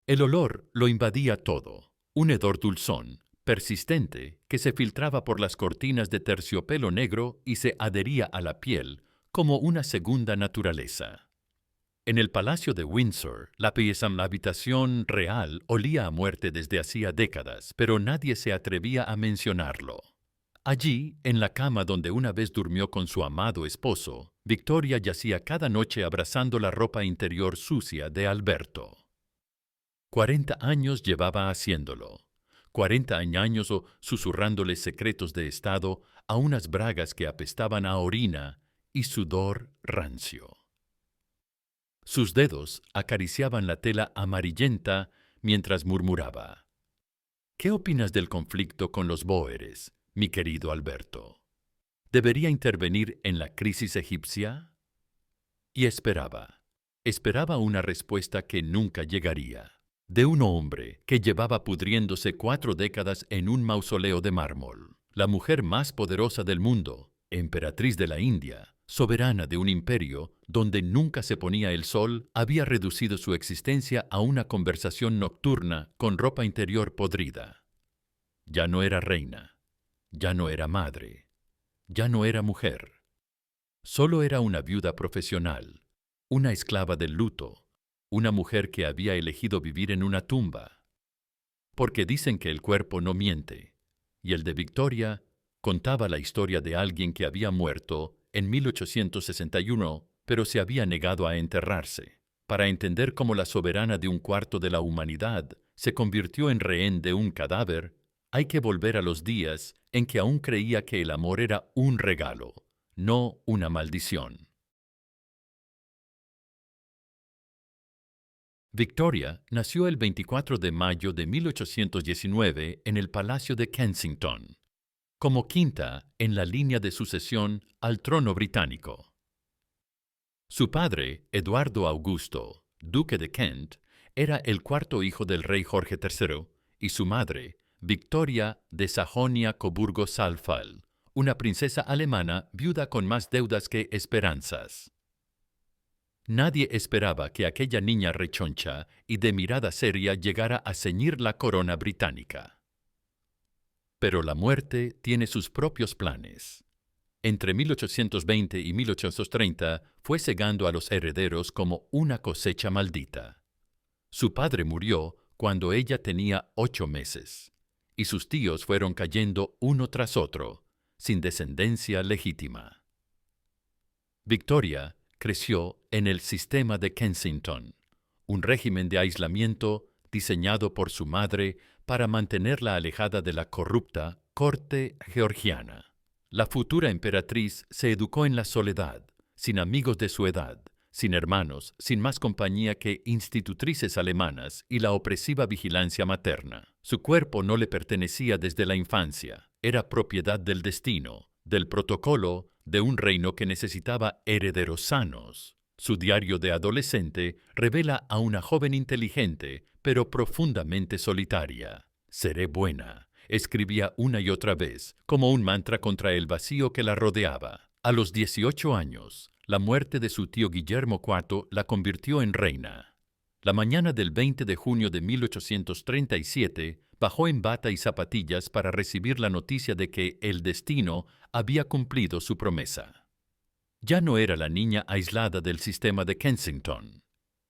El olor lo invadía todo, un hedor dulzón, persistente, que se filtraba por las cortinas de terciopelo negro y se adhería a la piel como una segunda naturaleza. En el Palacio de Windsor, la habitación real olía a muerte desde hacía décadas, pero nadie se atrevía a mencionarlo. Allí, en la cama donde una vez durmió con su amado esposo, Victoria yacía cada noche abrazando la ropa interior sucia de Alberto. 40 años llevaba haciéndolo. 40 años susurrándole secretos de estado a unas bragas que apestaban a orina y sudor rancio. Sus dedos acariciaban la tela amarillenta mientras murmuraba: ¿Qué opinas del conflicto con los bóeres, mi querido Alberto? ¿Debería intervenir en la crisis egipcia? Y esperaba una respuesta que nunca llegaría, de un hombre que llevaba pudriéndose 4 décadas en un mausoleo de mármol, la mujer más poderosa del mundo, emperatriz de la India, soberana de un imperio donde nunca se ponía el sol, había reducido su existencia a una conversación nocturna con ropa interior podrida. Ya no era reina, ya no era madre, ya no era mujer. Solo era una viuda profesional, una esclava del luto, una mujer que había elegido vivir en una tumba. Porque dicen que el cuerpo no miente, y el de Victoria contaba la historia de alguien que había muerto en 1861, pero se había negado a enterrarse. Para entender cómo la soberana de un cuarto de la humanidad se convirtió en rehén de un cadáver, hay que volver a los días en que aún creía que el amor era un regalo, no una maldición. Victoria nació el 24 de mayo de 1819 en el Palacio de Kensington, como quinta en la línea de sucesión al trono británico. Su padre, Eduardo Augusto, duque de Kent, era el cuarto hijo del rey Jorge III, y su madre, Victoria de Sajonia-Coburgo-Saalfeld, una princesa alemana viuda con más deudas que esperanzas. Nadie esperaba que aquella niña rechoncha y de mirada seria llegara a ceñir la corona británica. Pero la muerte tiene sus propios planes. Entre 1820 y 1830 fue cegando a los herederos como una cosecha maldita. Su padre murió cuando ella tenía 8 meses, y sus tíos fueron cayendo uno tras otro, sin descendencia legítima. Victoria creció en el sistema de Kensington, un régimen de aislamiento diseñado por su madre para mantenerla alejada de la corrupta corte georgiana. La futura emperatriz se educó en la soledad, sin amigos de su edad, sin hermanos, sin más compañía que institutrices alemanas y la opresiva vigilancia materna. Su cuerpo no le pertenecía desde la infancia, era propiedad del destino, del protocolo de un reino que necesitaba herederos sanos. Su diario de adolescente revela a una joven inteligente, pero profundamente solitaria. «Seré buena», escribía una y otra vez, como un mantra contra el vacío que la rodeaba. A los 18 años, la muerte de su tío Guillermo IV la convirtió en reina. La mañana del 20 de junio de 1837, bajó en bata y zapatillas para recibir la noticia de que el destino había cumplido su promesa. Ya no era la niña aislada del sistema de Kensington.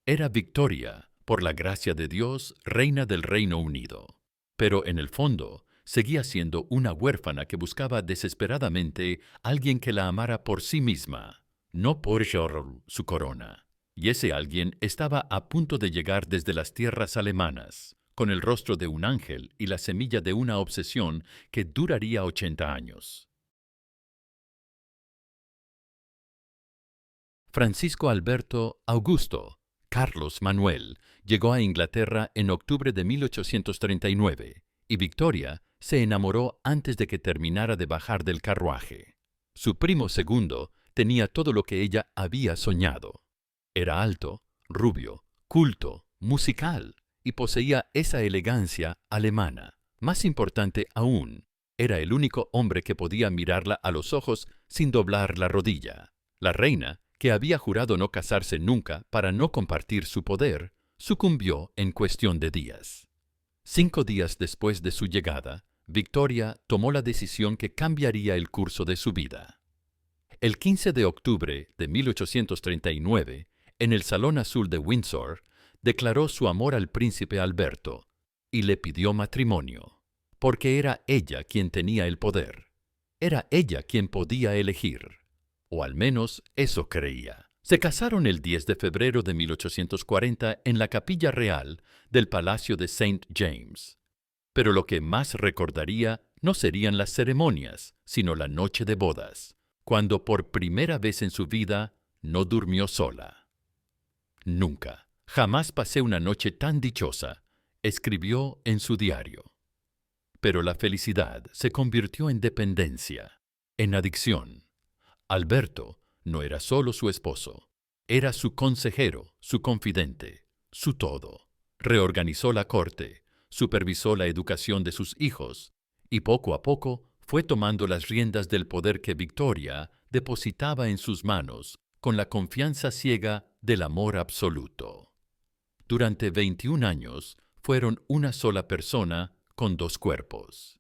Era Victoria, por la gracia de Dios, reina del Reino Unido. Pero en el fondo, seguía siendo una huérfana que buscaba desesperadamente alguien que la amara por sí misma, no por su corona. Y ese alguien estaba a punto de llegar desde las tierras alemanas, con el rostro de un ángel y la semilla de una obsesión que duraría 80 años. Francisco Alberto Augusto Carlos Manuel llegó a Inglaterra en octubre de 1839 y Victoria se enamoró antes de que terminara de bajar del carruaje. Su primo segundo tenía todo lo que ella había soñado. Era alto, rubio, culto, musical y poseía esa elegancia alemana. Más importante aún, era el único hombre que podía mirarla a los ojos sin doblar la rodilla. La reina, que había jurado no casarse nunca para no compartir su poder, sucumbió en cuestión de días. 5 días después de su llegada, Victoria tomó la decisión que cambiaría el curso de su vida. El 15 de octubre de 1839, en el Salón Azul de Windsor, declaró su amor al príncipe Alberto y le pidió matrimonio, porque era ella quien tenía el poder. Era ella quien podía elegir, o al menos eso creía. Se casaron el 10 de febrero de 1840 en la Capilla Real del Palacio de St. James. Pero lo que más recordaría no serían las ceremonias, sino la noche de bodas, cuando por primera vez en su vida no durmió sola. Nunca, jamás pasé una noche tan dichosa, escribió en su diario. Pero la felicidad se convirtió en dependencia, en adicción. Alberto no era solo su esposo, era su consejero, su confidente, su todo. Reorganizó la corte, supervisó la educación de sus hijos y poco a poco fue tomando las riendas del poder que Victoria depositaba en sus manos con la confianza ciega del amor absoluto. Durante 21 años fueron una sola persona con 2 cuerpos.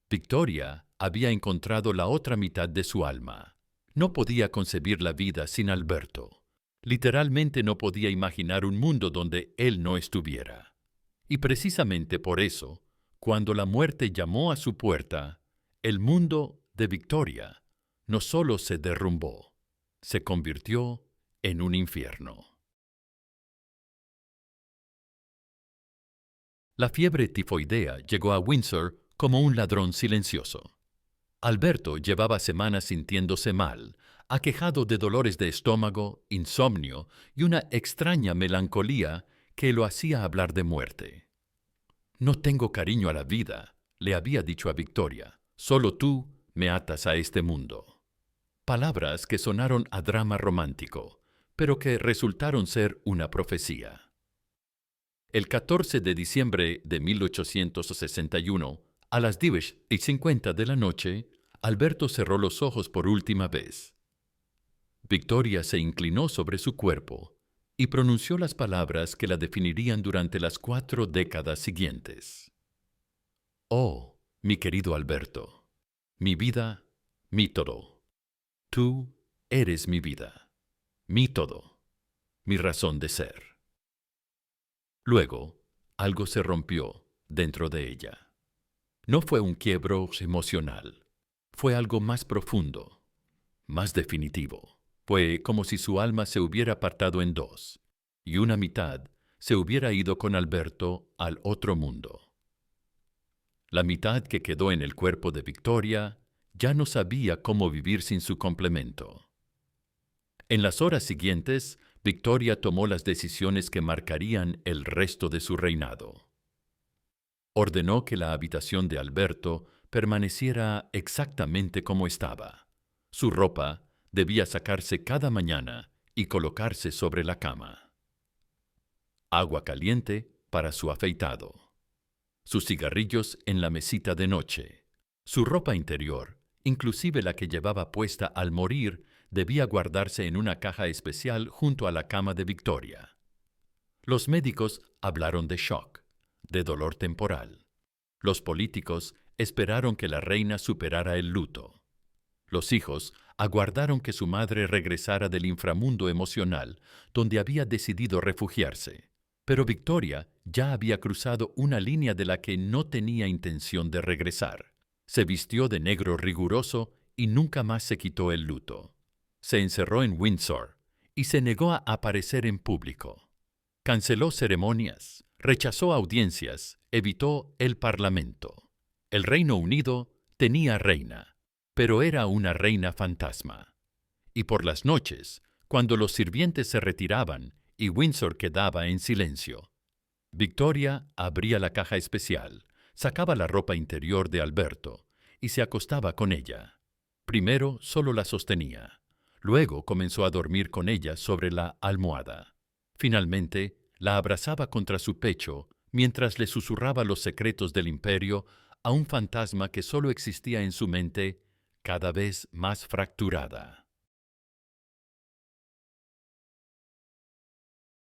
Victoria había encontrado la otra mitad de su alma. No podía concebir la vida sin Alberto. Literalmente no podía imaginar un mundo donde él no estuviera. Y precisamente por eso, cuando la muerte llamó a su puerta, el mundo de Victoria no solo se derrumbó, se convirtió en un infierno. La fiebre tifoidea llegó a Windsor como un ladrón silencioso. Alberto llevaba semanas sintiéndose mal, aquejado de dolores de estómago, insomnio y una extraña melancolía que lo hacía hablar de muerte. «No tengo cariño a la vida», le había dicho a Victoria. «Solo tú me atas a este mundo». Palabras que sonaron a drama romántico, pero que resultaron ser una profecía. El 14 de diciembre de 1861, a las 10:50 de la noche, Alberto cerró los ojos por última vez. Victoria se inclinó sobre su cuerpo y pronunció las palabras que la definirían durante las 4 décadas siguientes. «Oh, mi querido Alberto, mi vida, mi todo. Tú eres mi vida, mi todo, mi razón de ser». Luego, algo se rompió dentro de ella. No fue un quiebro emocional, fue algo más profundo, más definitivo. Fue como si su alma se hubiera apartado en 2, y una mitad se hubiera ido con Alberto al otro mundo. La mitad que quedó en el cuerpo de Victoria ya no sabía cómo vivir sin su complemento. En las horas siguientes, Victoria tomó las decisiones que marcarían el resto de su reinado. Ordenó que la habitación de Alberto permaneciera exactamente como estaba. Su ropa debía sacarse cada mañana y colocarse sobre la cama. Agua caliente para su afeitado. Sus cigarrillos en la mesita de noche. Su ropa interior, inclusive la que llevaba puesta al morir, debía guardarse en una caja especial junto a la cama de Victoria. Los médicos hablaron de shock, de dolor temporal. Los políticos esperaron que la reina superara el luto. Los hijos aguardaron que su madre regresara del inframundo emocional, donde había decidido refugiarse. Pero Victoria ya había cruzado una línea de la que no tenía intención de regresar. Se vistió de negro riguroso y nunca más se quitó el luto. Se encerró en Windsor y se negó a aparecer en público. Canceló ceremonias, rechazó audiencias, evitó el Parlamento. El Reino Unido tenía reina, pero era una reina fantasma. Y por las noches, cuando los sirvientes se retiraban y Windsor quedaba en silencio, Victoria abría la caja especial, sacaba la ropa interior de Alberto y se acostaba con ella. Primero solo la sostenía. Luego comenzó a dormir con ella sobre la almohada. Finalmente, la abrazaba contra su pecho mientras le susurraba los secretos del imperio a un fantasma que solo existía en su mente, cada vez más fracturada.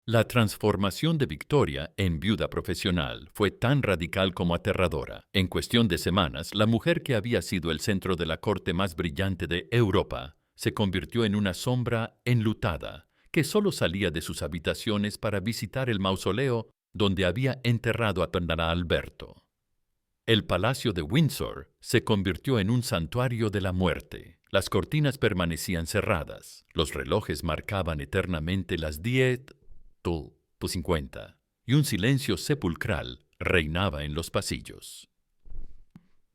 La transformación de Victoria en viuda profesional fue tan radical como aterradora. En cuestión de semanas, la mujer que había sido el centro de la corte más brillante de Europa se convirtió en una sombra enlutada que solo salía de sus habitaciones para visitar el mausoleo donde había enterrado a don Alberto. El Palacio de Windsor se convirtió en un santuario de la muerte. Las cortinas permanecían cerradas, los relojes marcaban eternamente las 10:50 y un silencio sepulcral reinaba en los pasillos.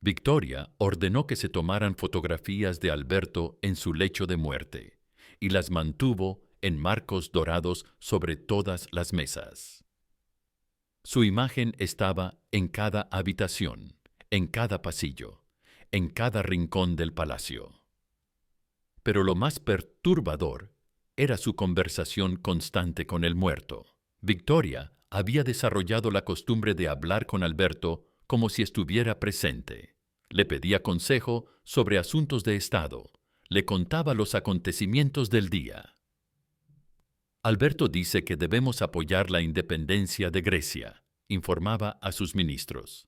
Victoria ordenó que se tomaran fotografías de Alberto en su lecho de muerte y las mantuvo en marcos dorados sobre todas las mesas. Su imagen estaba en cada habitación, en cada pasillo, en cada rincón del palacio. Pero lo más perturbador era su conversación constante con el muerto. Victoria había desarrollado la costumbre de hablar con Alberto como si estuviera presente. Le pedía consejo sobre asuntos de Estado, le contaba los acontecimientos del día. Alberto dice que debemos apoyar la independencia de Grecia, informaba a sus ministros.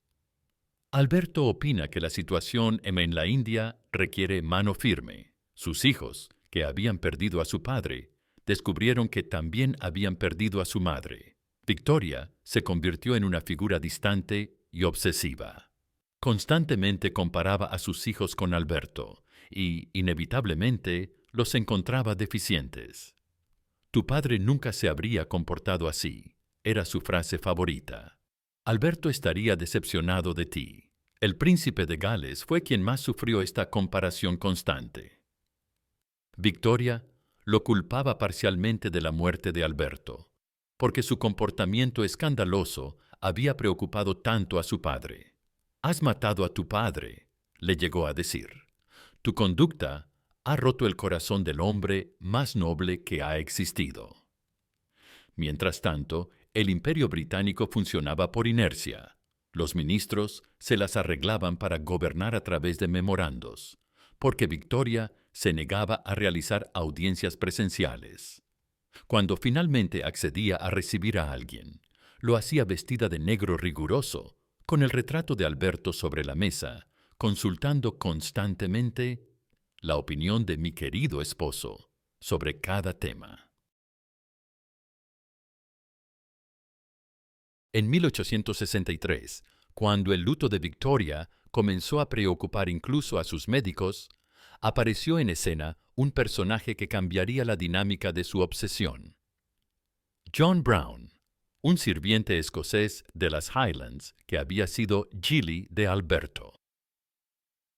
Alberto opina que la situación en la India requiere mano firme. Sus hijos, que habían perdido a su padre, descubrieron que también habían perdido a su madre. Victoria se convirtió en una figura distante y obsesiva. Constantemente comparaba a sus hijos con Alberto y, inevitablemente, los encontraba deficientes. Tu padre nunca se habría comportado así, era su frase favorita. Alberto estaría decepcionado de ti. El príncipe de Gales fue quien más sufrió esta comparación constante. Victoria lo culpaba parcialmente de la muerte de Alberto, porque su comportamiento escandaloso había preocupado tanto a su padre. «Has matado a tu padre», le llegó a decir. «Tu conducta ha roto el corazón del hombre más noble que ha existido». Mientras tanto, el Imperio Británico funcionaba por inercia. Los ministros se las arreglaban para gobernar a través de memorandos, porque Victoria se negaba a realizar audiencias presenciales. Cuando finalmente accedía a recibir a alguien, lo hacía vestida de negro riguroso, con el retrato de Alberto sobre la mesa, consultando constantemente la opinión de mi querido esposo sobre cada tema. En 1863, cuando el luto de Victoria comenzó a preocupar incluso a sus médicos, apareció en escena un personaje que cambiaría la dinámica de su obsesión. John Brown, un sirviente escocés de las Highlands que había sido gilly de Alberto.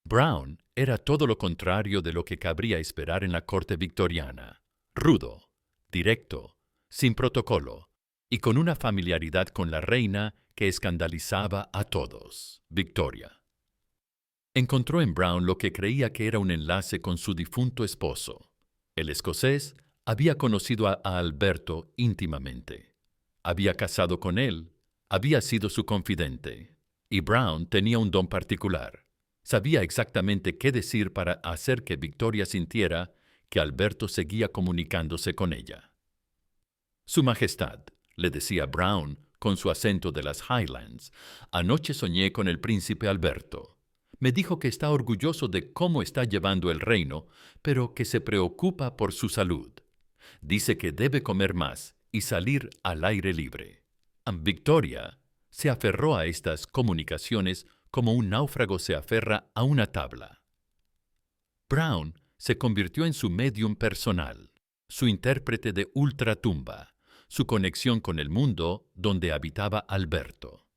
Brown era todo lo contrario de lo que cabría esperar en la corte victoriana. Rudo, directo, sin protocolo y con una familiaridad con la reina que escandalizaba a todos. Victoria encontró en Brown lo que creía que era un enlace con su difunto esposo. El escocés había conocido a Alberto íntimamente. Había casado con él, había sido su confidente. Y Brown tenía un don particular. Sabía exactamente qué decir para hacer que Victoria sintiera que Alberto seguía comunicándose con ella. «Su Majestad», le decía Brown con su acento de las Highlands, «anoche soñé con el príncipe Alberto. Me dijo que está orgulloso de cómo está llevando el reino, pero que se preocupa por su salud. Dice que debe comer más y salir al aire libre». Victoria se aferró a estas comunicaciones como un náufrago se aferra a una tabla. Brown se convirtió en su medium personal, su intérprete de ultratumba, su conexión con el mundo donde habitaba Alberto.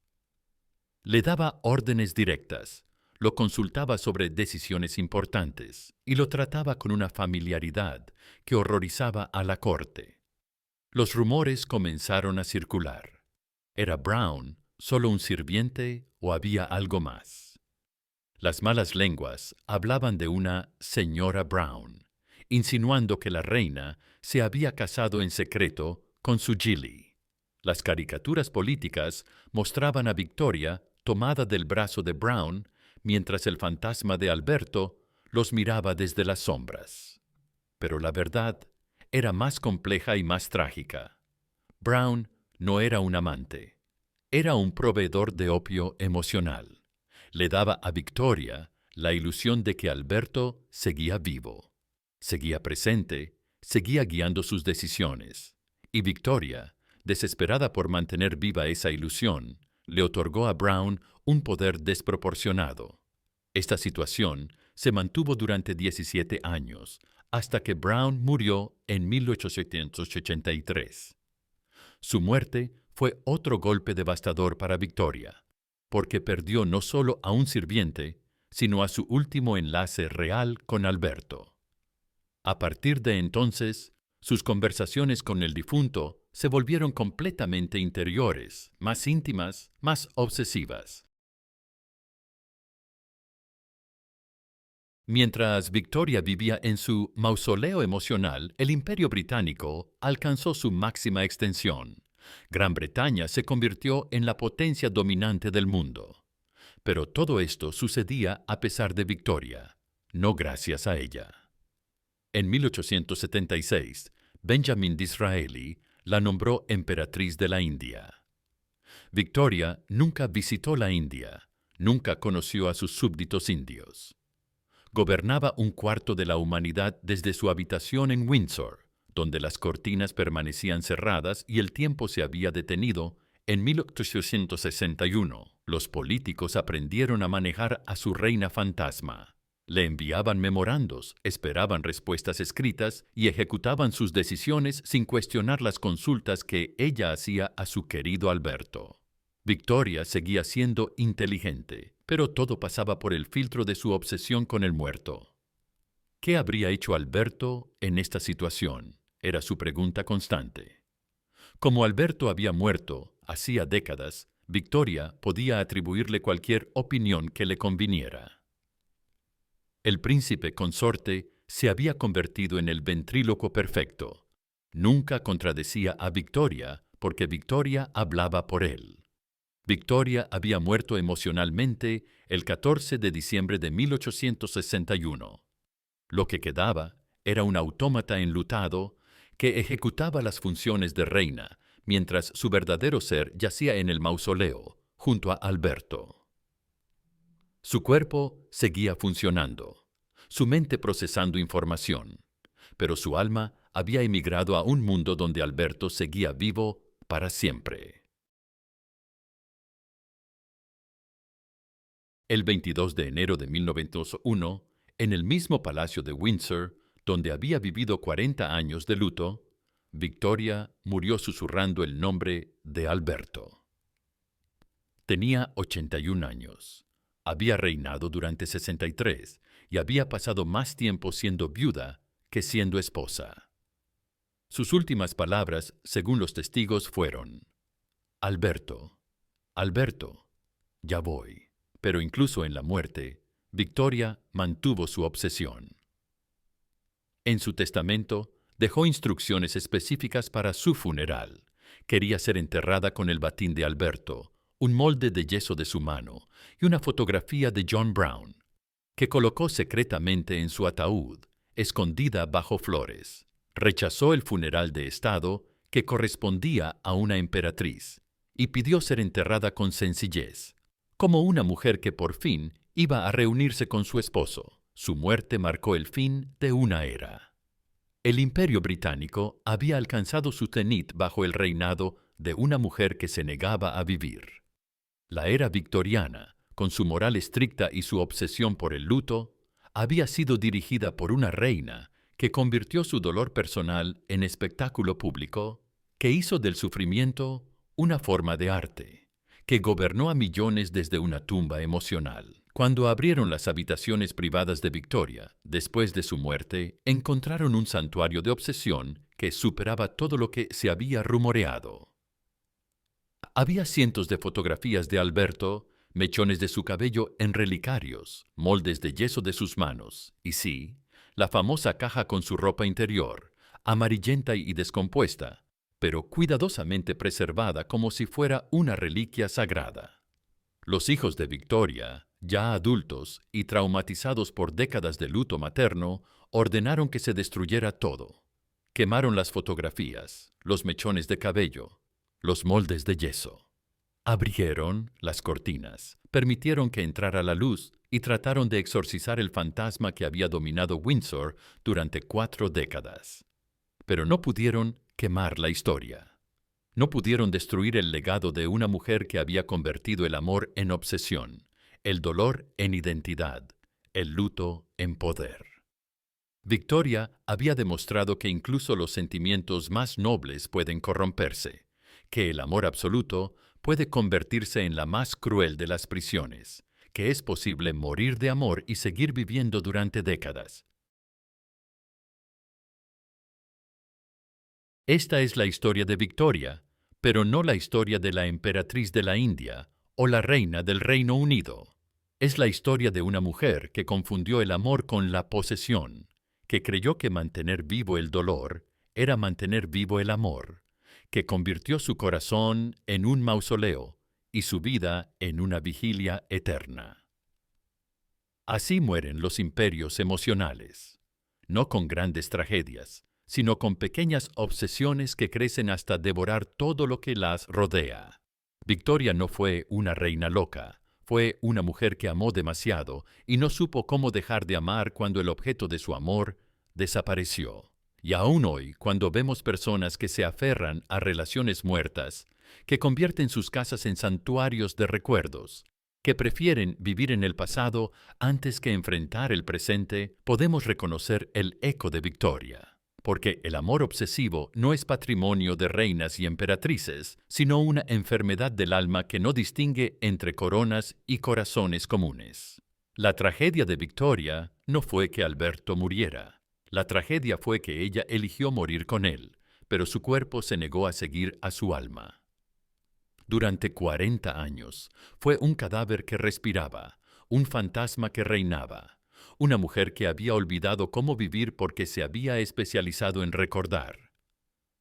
Le daba órdenes directas, lo consultaba sobre decisiones importantes y lo trataba con una familiaridad que horrorizaba a la corte. Los rumores comenzaron a circular. ¿Era Brown solo un sirviente o había algo más? Las malas lenguas hablaban de una señora Brown, insinuando que la reina se había casado en secreto con su gilly. Las caricaturas políticas mostraban a Victoria tomada del brazo de Brown, mientras el fantasma de Alberto los miraba desde las sombras. Pero la verdad era más compleja y más trágica. Brown no era un amante. Era un proveedor de opio emocional. Le daba a Victoria la ilusión de que Alberto seguía vivo, seguía presente, seguía guiando sus decisiones. Y Victoria, desesperada por mantener viva esa ilusión, le otorgó a Brown un poder desproporcionado. Esta situación se mantuvo durante 17 años, hasta que Brown murió en 1883. Su muerte fue otro golpe devastador para Victoria, porque perdió no solo a un sirviente, sino a su último enlace real con Alberto. A partir de entonces, sus conversaciones con el difunto se volvieron completamente interiores, más íntimas, más obsesivas. Mientras Victoria vivía en su mausoleo emocional, el Imperio Británico alcanzó su máxima extensión. Gran Bretaña se convirtió en la potencia dominante del mundo. Pero todo esto sucedía a pesar de Victoria, no gracias a ella. En 1876, Benjamin Disraeli la nombró emperatriz de la India. Victoria nunca visitó la India, nunca conoció a sus súbditos indios. Gobernaba un cuarto de la humanidad desde su habitación en Windsor, donde las cortinas permanecían cerradas y el tiempo se había detenido. En 1861, los políticos aprendieron a manejar a su reina fantasma. Le enviaban memorandos, esperaban respuestas escritas y ejecutaban sus decisiones sin cuestionar las consultas que ella hacía a su querido Alberto. Victoria seguía siendo inteligente, pero todo pasaba por el filtro de su obsesión con el muerto. ¿Qué habría hecho Alberto en esta situación? Era su pregunta constante. Como Alberto había muerto hacía décadas, Victoria podía atribuirle cualquier opinión que le conviniera. El príncipe consorte se había convertido en el ventríloco perfecto. Nunca contradecía a Victoria porque Victoria hablaba por él. Victoria había muerto emocionalmente el 14 de diciembre de 1861. Lo que quedaba era un autómata enlutado que ejecutaba las funciones de reina, mientras su verdadero ser yacía en el mausoleo, junto a Alberto. Su cuerpo seguía funcionando, su mente procesando información, pero su alma había emigrado a un mundo donde Alberto seguía vivo para siempre. El 22 de enero de 1901, en el mismo palacio de Windsor, donde había vivido 40 años de luto, Victoria murió susurrando el nombre de Alberto. Tenía 81 años. Había reinado durante 63 y había pasado más tiempo siendo viuda que siendo esposa. Sus últimas palabras, según los testigos, fueron: Alberto, Alberto, ya voy. Pero incluso en la muerte, Victoria mantuvo su obsesión. En su testamento, dejó instrucciones específicas para su funeral. Quería ser enterrada con el batín de Alberto, un molde de yeso de su mano y una fotografía de John Brown, que colocó secretamente en su ataúd, escondida bajo flores. Rechazó el funeral de Estado que correspondía a una emperatriz y pidió ser enterrada con sencillez, como una mujer que por fin iba a reunirse con su esposo. Su muerte marcó el fin de una era. El Imperio Británico había alcanzado su cenit bajo el reinado de una mujer que se negaba a vivir. La era victoriana, con su moral estricta y su obsesión por el luto, había sido dirigida por una reina que convirtió su dolor personal en espectáculo público, que hizo del sufrimiento una forma de arte, que gobernó a millones desde una tumba emocional. Cuando abrieron las habitaciones privadas de Victoria, después de su muerte, encontraron un santuario de obsesión que superaba todo lo que se había rumoreado. Había cientos de fotografías de Alberto, mechones de su cabello en relicarios, moldes de yeso de sus manos, y sí, la famosa caja con su ropa interior, amarillenta y descompuesta, pero cuidadosamente preservada como si fuera una reliquia sagrada. Los hijos de Victoria, ya adultos y traumatizados por décadas de luto materno, ordenaron que se destruyera todo. Quemaron las fotografías, los mechones de cabello, los moldes de yeso. Abrieron las cortinas, permitieron que entrara la luz y trataron de exorcizar el fantasma que había dominado Windsor durante 4 décadas. Pero no pudieron quemar la historia. No pudieron destruir el legado de una mujer que había convertido el amor en obsesión, el dolor en identidad, el luto en poder. Victoria había demostrado que incluso los sentimientos más nobles pueden corromperse, que el amor absoluto puede convertirse en la más cruel de las prisiones, que es posible morir de amor y seguir viviendo durante décadas. Esta es la historia de Victoria, pero no la historia de la emperatriz de la India o la reina del Reino Unido. Es la historia de una mujer que confundió el amor con la posesión, que creyó que mantener vivo el dolor era mantener vivo el amor, que convirtió su corazón en un mausoleo y su vida en una vigilia eterna. Así mueren los imperios emocionales, no con grandes tragedias, sino con pequeñas obsesiones que crecen hasta devorar todo lo que las rodea. Victoria no fue una reina loca, fue una mujer que amó demasiado y no supo cómo dejar de amar cuando el objeto de su amor desapareció. Y aún hoy, cuando vemos personas que se aferran a relaciones muertas, que convierten sus casas en santuarios de recuerdos, que prefieren vivir en el pasado antes que enfrentar el presente, podemos reconocer el eco de Victoria. Porque el amor obsesivo no es patrimonio de reinas y emperatrices, sino una enfermedad del alma que no distingue entre coronas y corazones comunes. La tragedia de Victoria no fue que Alberto muriera. La tragedia fue que ella eligió morir con él, pero su cuerpo se negó a seguir a su alma. Durante 40 años fue un cadáver que respiraba, un fantasma que reinaba. Una mujer que había olvidado cómo vivir porque se había especializado en recordar.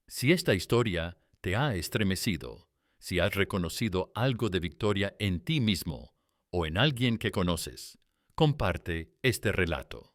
Si esta historia te ha estremecido, si has reconocido algo de Victoria en ti mismo o en alguien que conoces, comparte este relato.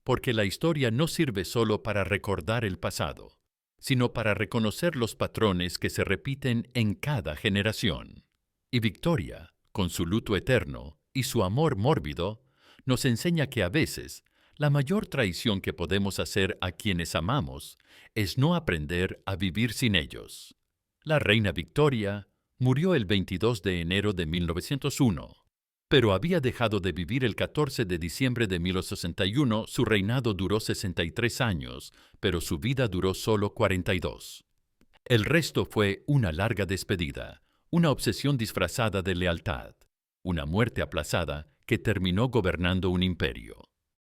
Porque la historia no sirve solo para recordar el pasado, sino para reconocer los patrones que se repiten en cada generación. Y Victoria, con su luto eterno y su amor mórbido, nos enseña que a veces la mayor traición que podemos hacer a quienes amamos es no aprender a vivir sin ellos. La reina Victoria murió el 22 de enero de 1901, pero había dejado de vivir el 14 de diciembre de 1861. Su reinado duró 63 años, pero su vida duró solo 42. El resto fue una larga despedida, una obsesión disfrazada de lealtad, una muerte aplazada que terminó gobernando un imperio.